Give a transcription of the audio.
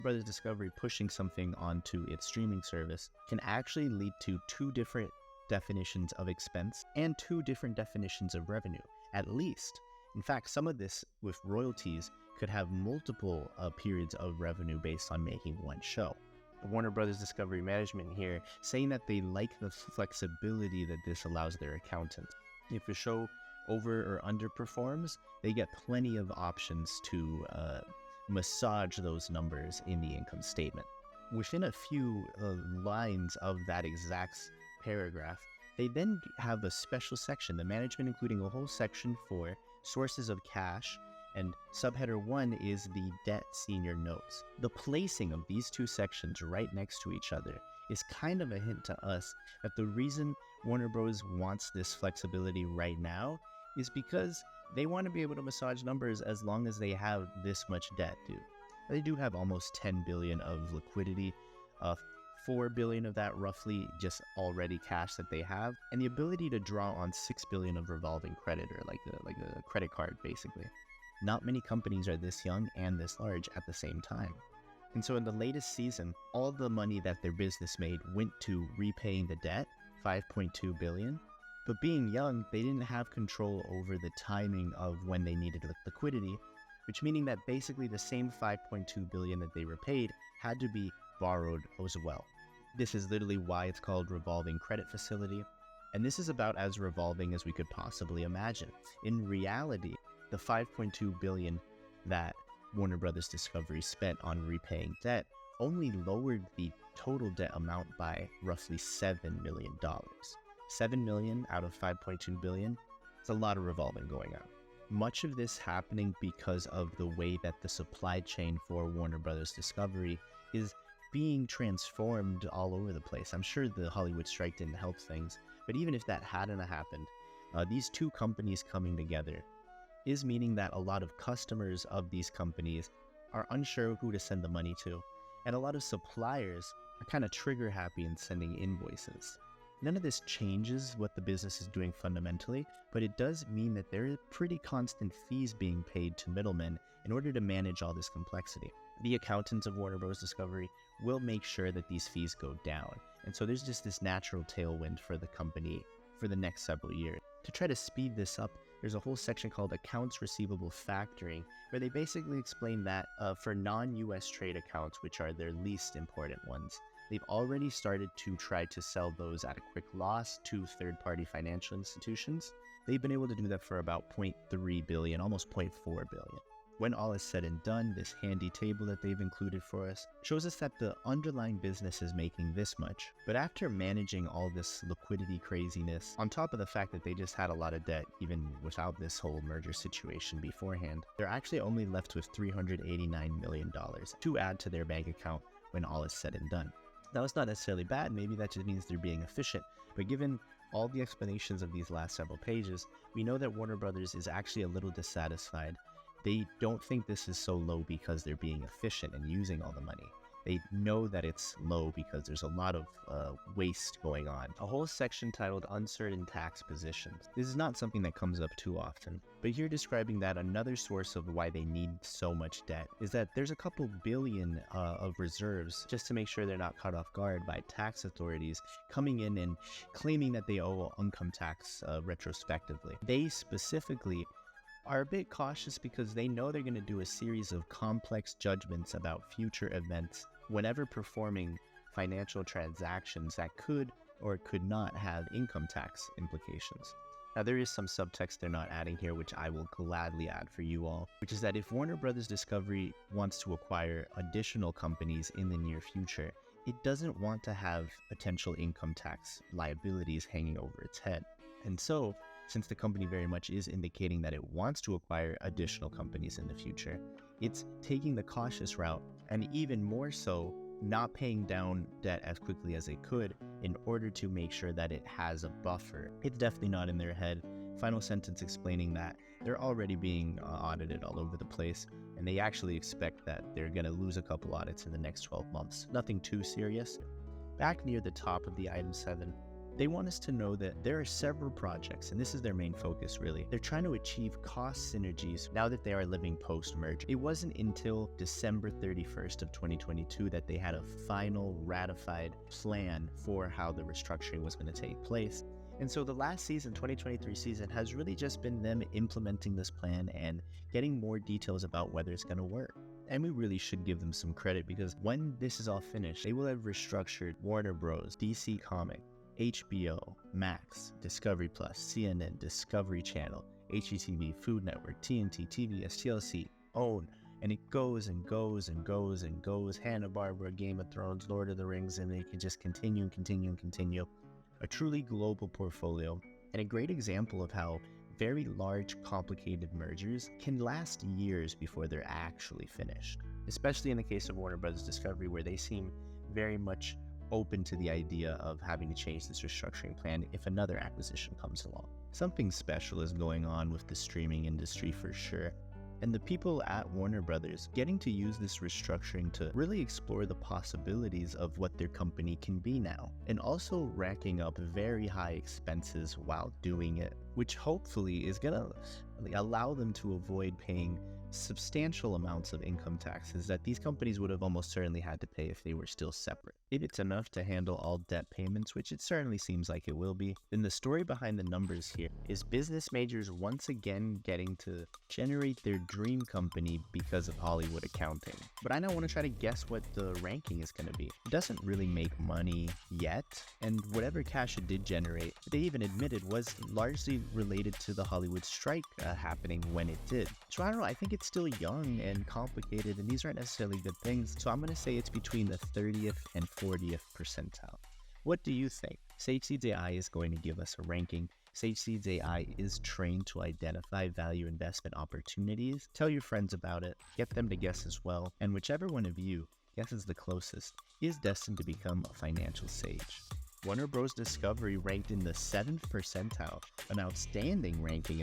Brothers Discovery pushing something onto its streaming service can actually lead to two different definitions of expense and two different definitions of revenue, at least. In fact, some of this with royalties could have multiple periods of revenue based on making one show. Warner Brothers Discovery management here saying that they like the flexibility that this allows their accountants. If a show over or underperforms, they get plenty of options to massage those numbers in the income statement. Within a few lines of that exact paragraph, they then have a special section, the management including a whole section for sources of cash, and subheader 1 is the debt senior notes. The placing of these two sections right next to each other is kind of a hint to us that the reason Warner Bros. Wants this flexibility right now is because they want to be able to massage numbers as long as they have this much debt due. They do have almost $10 billion of liquidity, $4 billion of that roughly just already cash that they have, and the ability to draw on $6 billion of revolving credit, or like a credit card basically. Not many companies are this young and this large at the same time. And so in the latest season, all the money that their business made went to repaying the debt, $5.2 billion. But being young, they didn't have control over the timing of when they needed liquidity, which meaning that basically the same $5.2 billion that they repaid had to be borrowed as well. This is literally why it's called revolving credit facility, and this is about as revolving as we could possibly imagine. In reality, the $5.2 billion that Warner Brothers Discovery spent on repaying debt only lowered the total debt amount by roughly $7 million. $7 million out of $5.2 billion, it's a lot of revolving going on. Much of this happening because of the way that the supply chain for Warner Brothers Discovery is being transformed all over the place. I'm sure the Hollywood strike didn't help things, but even if that hadn't happened, these two companies coming together is meaning that a lot of customers of these companies are unsure who to send the money to, and a lot of suppliers are kind of trigger happy in sending invoices. None of this changes what the business is doing fundamentally, but it does mean that there are pretty constant fees being paid to middlemen in order to manage all this complexity. The accountants of Warner Bros. Discovery will make sure that these fees go down, and so there's just this natural tailwind for the company for the next several years. To try to speed this up, there's a whole section called Accounts Receivable Factoring, where they basically explain that for non-US trade accounts, which are their least important ones, they've already started to try to sell those at a quick loss to third-party financial institutions. They've been able to do that for about $0.3 billion, almost $0.4 billion. When all is said and done, this handy table that they've included for us shows us that the underlying business is making this much. But after managing all this liquidity craziness, on top of the fact that they just had a lot of debt even without this whole merger situation beforehand, they're actually only left with $389 million to add to their bank account when all is said and done. Now, it's not necessarily bad, maybe that just means they're being efficient, but given all the explanations of these last several pages, we know that Warner Brothers is actually a little dissatisfied. They don't think this is so low because they're being efficient and using all the money. They know that it's low because there's a lot of waste going on. A whole section titled Uncertain Tax Positions. This is not something that comes up too often, but here describing that another source of why they need so much debt is that there's a couple billion of reserves just to make sure they're not caught off guard by tax authorities coming in and claiming that they owe income tax retrospectively. They specifically are a bit cautious because they know they're going to do a series of complex judgments about future events whenever performing financial transactions that could or could not have income tax implications. Now, there is some subtext they're not adding here, which I will gladly add for you all, which is that if Warner Brothers Discovery wants to acquire additional companies in the near future, it doesn't want to have potential income tax liabilities hanging over its head. And so, since the company very much is indicating that it wants to acquire additional companies in the future, it's taking the cautious route, and even more so, not paying down debt as quickly as it could in order to make sure that it has a buffer. It's definitely not in their head. Final sentence explaining that they're already being audited all over the place, and they actually expect that they're going to lose a couple audits in the next 12 months. Nothing too serious. Back near the top of the item 7, They want us to know that there are several projects, and this is their main focus really. They're trying to achieve cost synergies now that they are living post-merger. It wasn't until December 31st of 2022 that they had a final ratified plan for how the restructuring was going to take place. And so the last season, 2023 season, has really just been them implementing this plan and getting more details about whether it's going to work. And we really should give them some credit, because when this is all finished, they will have restructured Warner Bros., DC Comics, HBO, Max, Discovery Plus, CNN, Discovery Channel, HGTV, Food Network, TNT, TBS, TLC, OWN, and it goes and goes and goes and goes. Hanna-Barbera, Game of Thrones, Lord of the Rings, and they can just continue and continue and continue. A truly global portfolio, and a great example of how very large, complicated mergers can last years before they're actually finished, especially in the case of Warner Bros. Discovery, where they seem very much open to the idea of having to change this restructuring plan if another acquisition comes along. Something special is going on with the streaming industry for sure. And the people at Warner Brothers getting to use this restructuring to really explore the possibilities of what their company can be now, and also racking up very high expenses while doing it, which hopefully is going to allow them to avoid paying substantial amounts of income taxes that these companies would have almost certainly had to pay if they were still separate. If it's enough to handle all debt payments, which it certainly seems like it will be, then the story behind the numbers here is business majors once again getting to generate their dream company because of Hollywood accounting. But I now want to try to guess what the ranking is going to be. It doesn't really make money yet, and whatever cash it did generate, they even admitted was largely related to the Hollywood strike happening when it did. So I don't know, I think it's still young and complicated, and these aren't necessarily good things. So I'm going to say it's between the 30th and 40th percentile. What do you think? Sage Seeds AI is going to give us a ranking. Sage Seeds AI is trained to identify value investment opportunities. Tell your friends about it, get them to guess as well, and whichever one of you guesses the closest is destined to become a financial sage. Warner Bros. Discovery ranked in the 7th percentile, an outstanding ranking